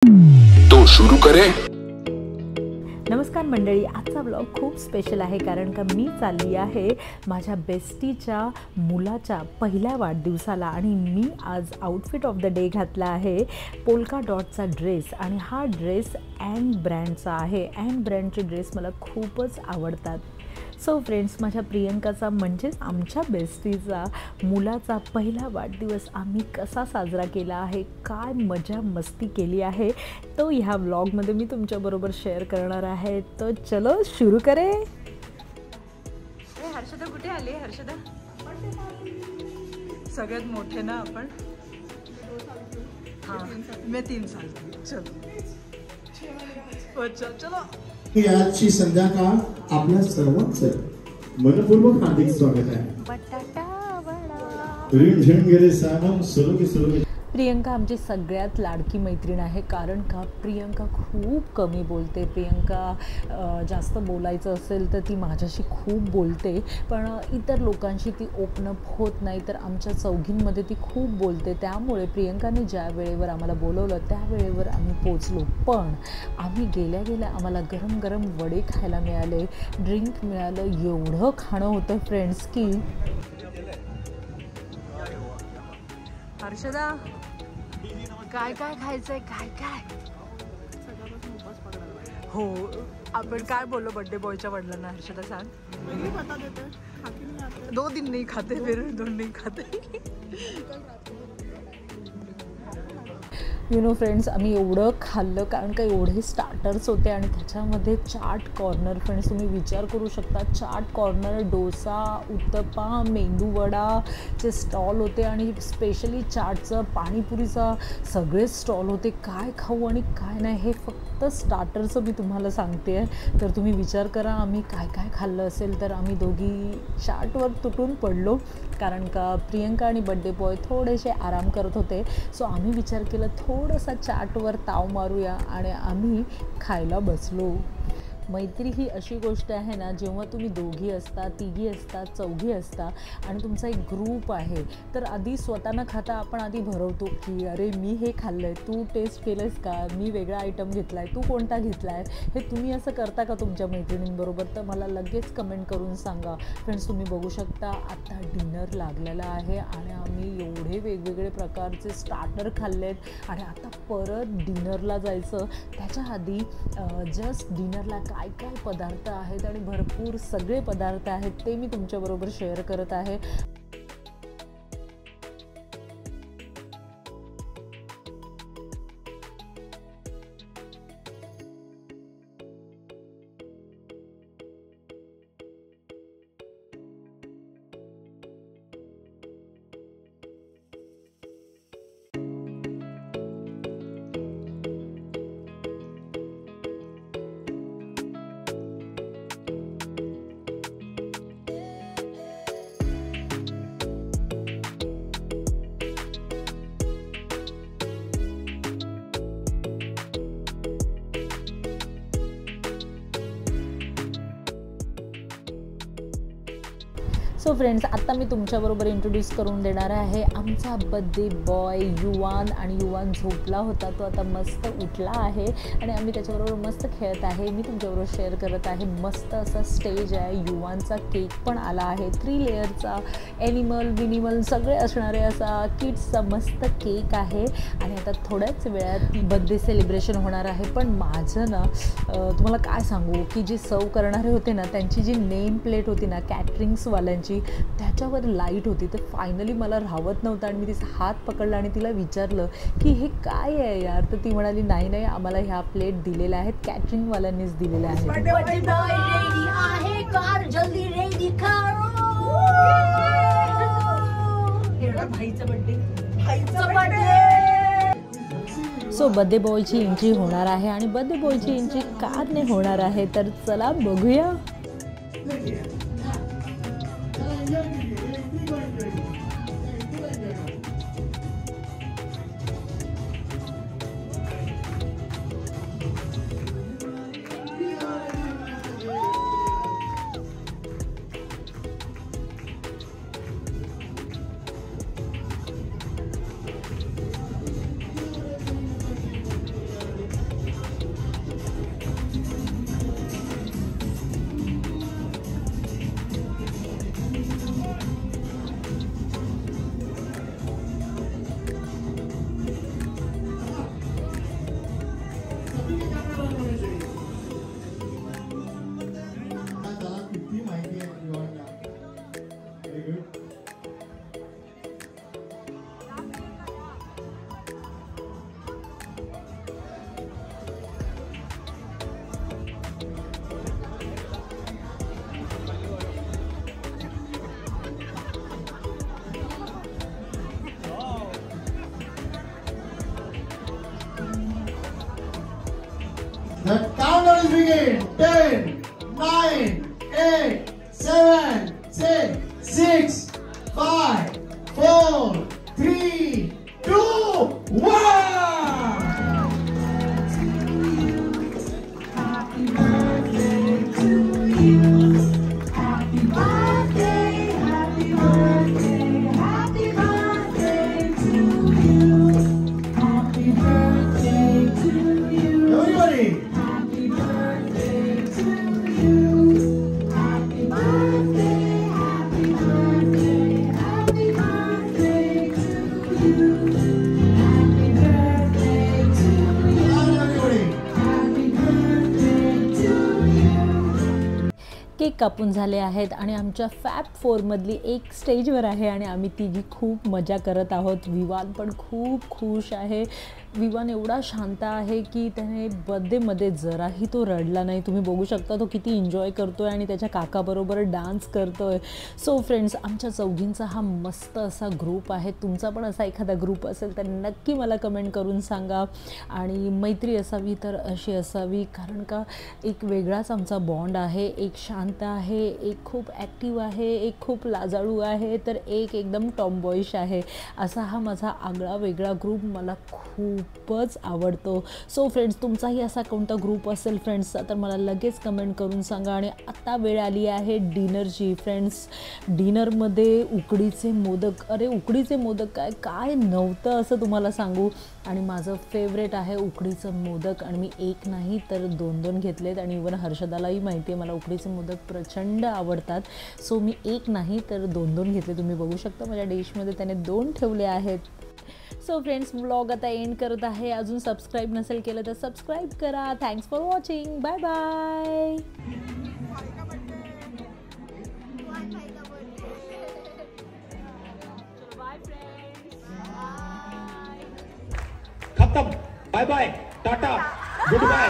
तो शुरू करें। नमस्कार मंडळी, आजचा ब्लॉग खूप स्पेशल आहे कारण का मी चालली आहे माझ्या बेस्टीच्या मुलाच्या पहिल्या वाढदिवसाला आणि मी आज आउटफिट ऑफ द डे घातला आहे पोल्का डॉटचा ड्रेस आणि हा ड्रेस ॲन ब्रँडचा आहे। ॲन ब्रँडचे ड्रेस मला खूपच आवडतात। सो फ्रेंड्स, माझ्या प्रियंकाचा म्हणजेच आमच्या बेस्टीचा मुलाचा पहिला वाढदिवस आम्ही कसा साजरा केला आहे, काय मजा मस्ती केली आहे तो ह्या व्लॉगमध्ये मी तुमच्याबरोबर शेअर करणार आहे। तो चलो शुरू करे। हर्षदा कुठे आली? हर्षदा सगळ्यात मोठे ना आपण? हाँ, मैं 3 साल की। चलो चलो। आजची संध्याकाळ आपल्या सर्वांचं मनपूर्वक हार्दिक स्वागत आहे। बटाटा वडा। रिमझिम गेले सामम सुरू की प्रियंका आमची सगळ्यात लाडकी मैत्रीण आहे कारण का प्रियंका खूप कमी बोलते। प्रियंका जास्त बोलायचं असेल तर ती माझ्याशी खूप बोलते, पण इतर लोकांशी ती ओपन अप होत नाही। तर आमच्या चौघींमध्ये ती खूप बोलते, त्यामुळे प्रियंकाने ज्या वेळेवर आम्हाला बोलवलं त्या वेळेवर आम्ही पोचलो। पण आम्ही गेल्या गेल्या आम्हाला गरम गरम वडे खायला मिळाले, ड्रिंक मिळालं, एवढं खाणं होतं फ्रेंड्स की हर्षदा काय काय खायचंय? काय काय हो, आपण काय बोललो बर्थडे बॉयच्या वडिलांना? हर्षदा सांग। 2 दिन नहीं खाते, फिर 2 नहीं खाते। यू नो फ्रेंड्स, आम्ही एवढं खाल्लं कारण का एवढे स्टार्टर्स होते आणि त्याच्यामध्ये चाट कॉर्नर। फ्रेंड्स, तुम्ही विचार करू शकता, चाट कॉर्नर, डोसा, उत्तप्पा, मेंदूवडाचे स्टॉल होते आणि स्पेशली चाटचं, पाणीपुरीचा सगळे स्टॉल होते। काय खाऊ आणि काय नाही हे फक्त स्टार्टरचं मी तुम्हाला सांगते आहे। तर तुम्ही विचार करा आम्ही काय काय खाल्लं असेल। तर आम्ही दोघी चाटवर तुटून पडलो कारण का प्रियंका आणि बड्डे बॉय थोडेसे आराम करत होते। सो आम्ही विचार केला थोडासा चाटवर ताव मारूया आणि आम्ही खायला बसलो। मैत्री ही अशी गोष्ट आहे ना, जेव्हा तुम्ही दोघी असता, तिघी असता, चौघी असता आणि तुमचा एक ग्रुप आहे, तर आधी स्वतः न खाता आपण आधी भरवतो की अरे मी हे खाल्लं आहे, तू टेस्ट केलंस का, मी वेगळा आयटम घेतला आहे, तू कोणता घेतला आहे। हे तुम्ही असं करता का तुमच्या मैत्रिणींबरोबर? तर मला लगेच कमेंट करून सांगा। फ्रेंड्स, तुम्ही बघू शकता आता डिनर लागलेला आहे आणि आम्ही एवढे वेगवेगळे प्रकारचे स्टार्टर खाल्लेत आणि आता परत डिनरला जायचं। त्याच्या आधी जस्ट डिनरला काय काय पदार्थ आहेत आणि भरपूर सगळे पदार्थ आहेत ते मी तुमच्याबरोबर शेअर करत आहे। सो फ्रेंड्स, आता मी तुमच्याबरोबर इंट्रोड्यूस करून देणार आहे आमचा बर्थडे बॉय युवान। आणि युवान झोपला होता, तो आता मस्त उठला आहे आणि आम्ही त्याच्याबरोबर मस्त खेळत आहे। मी तुमच्याबरोबर शेअर करत आहे मस्त असा स्टेज आहे। युवानचा केक पण आला आहे, 3 लेअरचा ॲनिमल विनिमल सगळे असणारे असा किड्सचा मस्त केक आहे आणि आता थोड्याच वेळात बर्थडे सेलिब्रेशन होणार आहे। पण माझं ना तुम्हाला काय सांगू की जे सर्व करणारे होते ना, त्यांची जी नेम प्लेट होती ना कॅटरिंग्सवाल्यांची, त्याच्यावर लाईट होती। तर फायनली मला राहवत नव्हतं आणि मी तिचा हात पकडला आणि तिला विचारलं की हे काय आहे यार? तर ती म्हणाली नाही नाही, आम्हाला ह्या प्लेट दिलेल्या आहेत, कॅटरिंगवाल्यांनीच दिलेल्या आहेत। सो बर्थडे बॉयची एंट्री होणार आहे आणि बर्थडे बॉयची एंट्री कारने होणार आहे, तर चला बघूया। The countdown is begin. 10, 9, 8, 7, 6, 5, 4, 3, 2, 1. Cake कापून झाले आहेत आणि आमच्या फॅब 4 मधली एक स्टेजवर आहे आणि आम्ही तिघी खूप मजा करत आहोत. विवान पण खूप खुश आहे. विवान एवढा शांत आहे की त्याने बर्थडेमध्ये जराही तो रडला नाही. तुम्ही बघू शकता तो किती एन्जॉय करतोय आणि त्याच्या काकाबरोबर डान्स करतोय. सो फ्रेंड्स, आमच्या चौघींचा हा मस्त असा ग्रुप आहे. तुमचा पण असा एखादा ग्रुप असेल तर नक्की मला कमेंट करून सांगा. आणि मैत्री असावी तर अशी असावी, कारण का एक वेगळाच आमचा बॉन्ड आहे. एक शांत आहे, एक खूप ॲक्टिव्ह आहे, एक खूप लाजाळू आहे, तर एक एकदम टॉमबॉईश आहे. असा हा माझा आगळा वेगळा ग्रुप मला खूपच आवडतो. सो फ्रेंड्स, तुमचाही असा कोणता ग्रुप असेल फ्रेंड्सचा तर मला लगेच कमेंट करून सांगा. आणि आता वेळ आली आहे डिनरची. फ्रेंड्स, डिनरमध्ये उकडीचे मोदक. अरे उकडीचे मोदक काय नव्हतं असं तुम्हाला सांगू. आणि माझं फेवरेट आहे उकडीचं मोदक आणि मी एक नाही तर 2-2 घेतलेत. आणि इवन हर्षदालाही माहिती आहे मला उकडीचे मोदक प्रचंड आवडतात. सो मी एक नाही तर 2-2 घेतले. तुम्ही बघू शकता माझ्या डिशमध्ये त्याने 2 ठेवले आहेत. सो फ्रेंड्स, व्लॉग आता एंड करत आहे. अजून सबस्क्राईब नसेल केलं तर सबस्क्राईब करा. Thanks for watching. Bye bye. खत्म. Bye bye, tata, good bye.